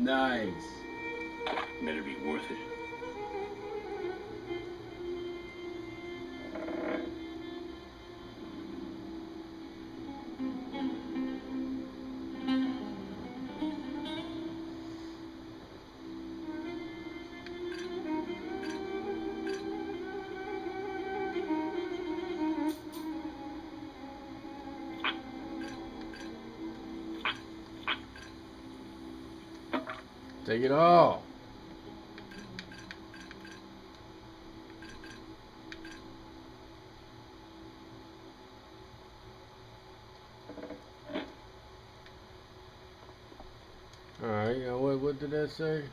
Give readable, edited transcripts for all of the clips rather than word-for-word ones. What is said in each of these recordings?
Nice. Better be worth it. Take it all. Alright, what did that say?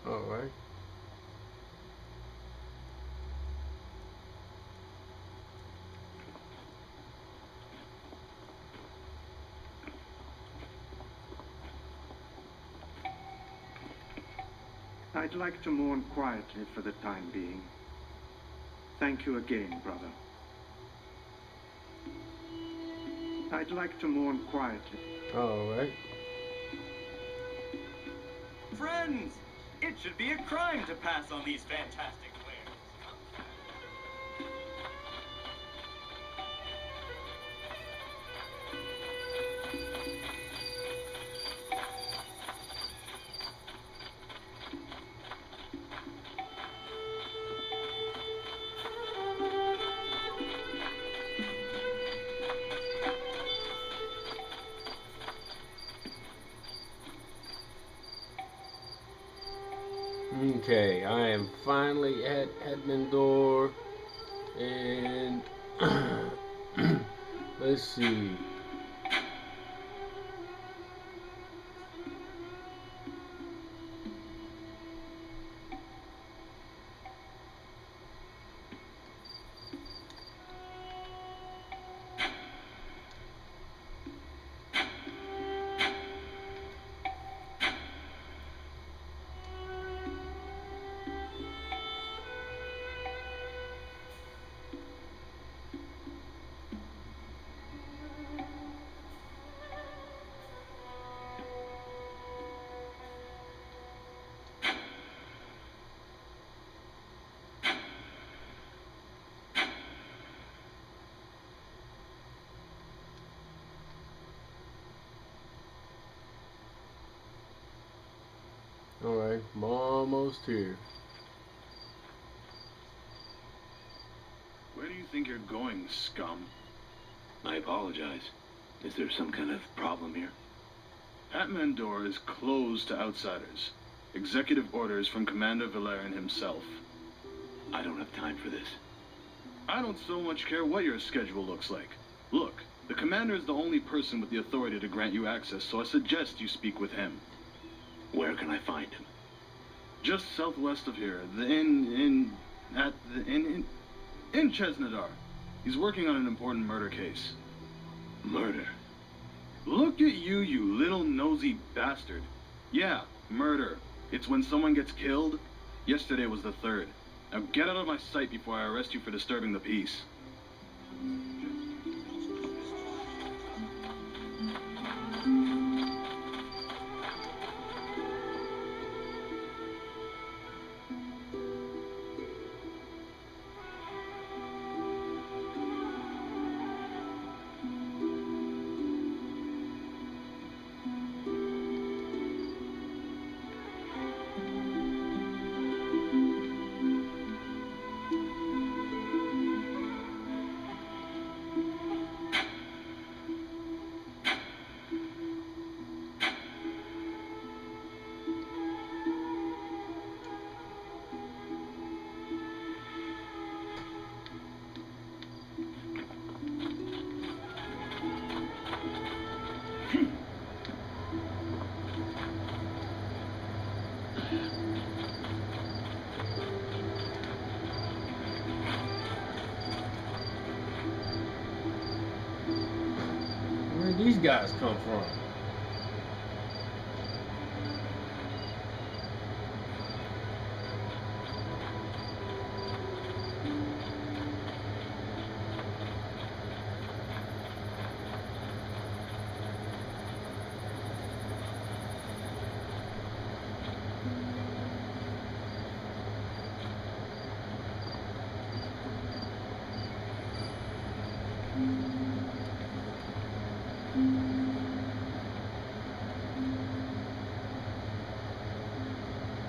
Alright. I'd like to mourn quietly for the time being. Thank you again, brother. I'd like to mourn quietly. Alright. Friends, it should be a crime to pass on these fantastic wares. Okay, I am finally at Edmundor, and let's see. Alright, I'm almost here. Where do you think you're going, scum? I apologize. Is there some kind of problem here? Atmandor is closed to outsiders. Executive orders from Commander Valerian himself. I don't have time for this. I don't so much care what your schedule looks like. Look, the commander is the only person with the authority to grant you access, so I suggest you speak with him. Where can I find him? Just southwest of here, the inn in Chesnadar. He's working on an important murder case. Murder? Look at you, you little nosy bastard. Yeah, murder. It's when someone gets killed. Yesterday was the third. Now get out of my sight before I arrest you for disturbing the peace. these guys come from?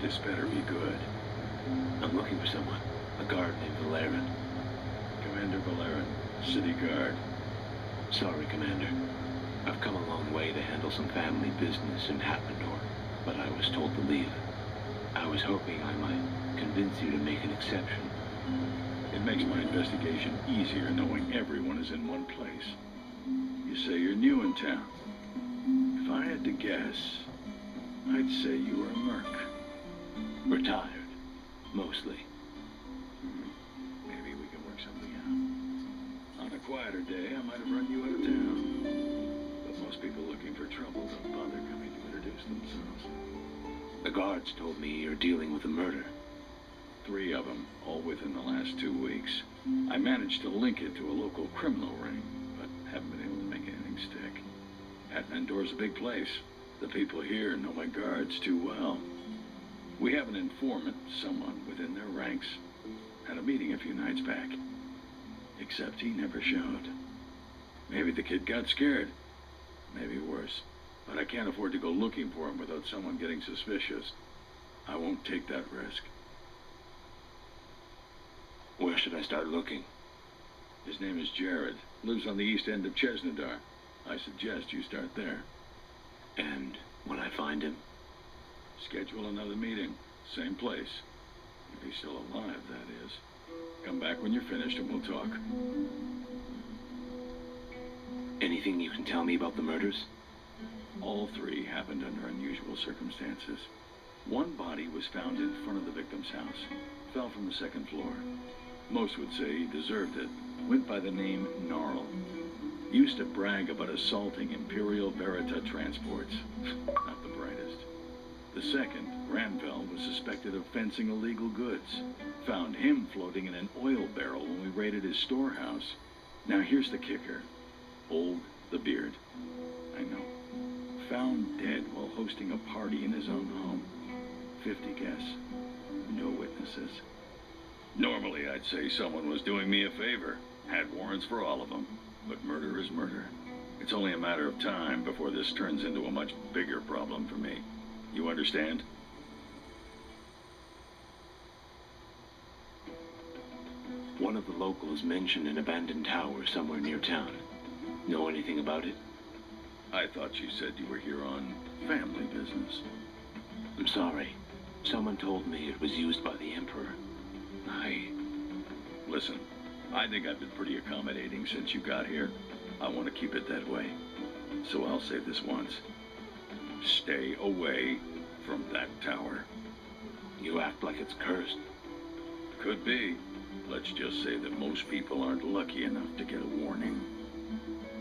This better be good. I'm looking for someone. A guard named Valerin. Commander Valerin, City Guard. Sorry, Commander. I've come a long way to handle some family business in Hatmandor, but I was told to leave. I was hoping I might convince you to make an exception. It makes my investigation easier knowing everyone is in one place. You say you're new in town. If I had to guess, I'd say you were a merc. Retired. Mostly. Maybe we can work something out. On a quieter day, I might have run you out of town. But most people looking for trouble don't bother coming to introduce themselves. The guards told me you're dealing with a murder. 3 of them, all within the last 2 weeks. I managed to link it to a local criminal ring, but haven't been able to make anything stick. Hatmandor's a big place. The people here know my guards too well. We have an informant, someone within their ranks. Had a meeting a few nights back. Except he never showed. Maybe the kid got scared. Maybe worse. But I can't afford to go looking for him without someone getting suspicious. I won't take that risk. Where should I start looking? His name is Jared. Lives on the east end of Chesnadar. I suggest you start there. And when I find him? Schedule another meeting. Same place. If he's still alive, that is. Come back when you're finished and we'll talk. Anything you can tell me about the murders? All 3 happened under unusual circumstances. One body was found in front of the victim's house. Fell from the 2nd floor. Most would say he deserved it. Went by the name Gnarl. Used to brag about assaulting Imperial Verita transports. Not the brightest. The second, Granville, was suspected of fencing illegal goods. Found him floating in an oil barrel when we raided his storehouse. Now here's the kicker. Old the beard. I know. Found dead while hosting a party in his own home. 50 guess. No witnesses. Normally I'd say someone was doing me a favor. Had warrants for all of them. But murder is murder. It's only a matter of time before this turns into a much bigger problem for me. You understand? One of the locals mentioned an abandoned tower somewhere near town. Know anything about it? I thought you said you were here on family business. I'm sorry. Someone told me it was used by the Emperor. Listen, I think I've been pretty accommodating since you got here. I want to keep it that way. So I'll say this once. Stay away from that tower. You act like it's cursed. Could be. Let's just say that most people aren't lucky enough to get a warning.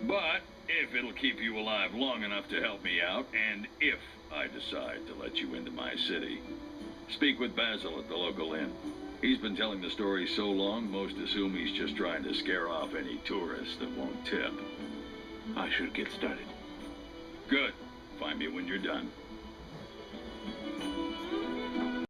But if it'll keep you alive long enough to help me out, and if I decide to let you into my city, speak with Basil at the local inn. He's been telling the story so long, most assume he's just trying to scare off any tourists that won't tip. I should get started. Good. Find me when you're done.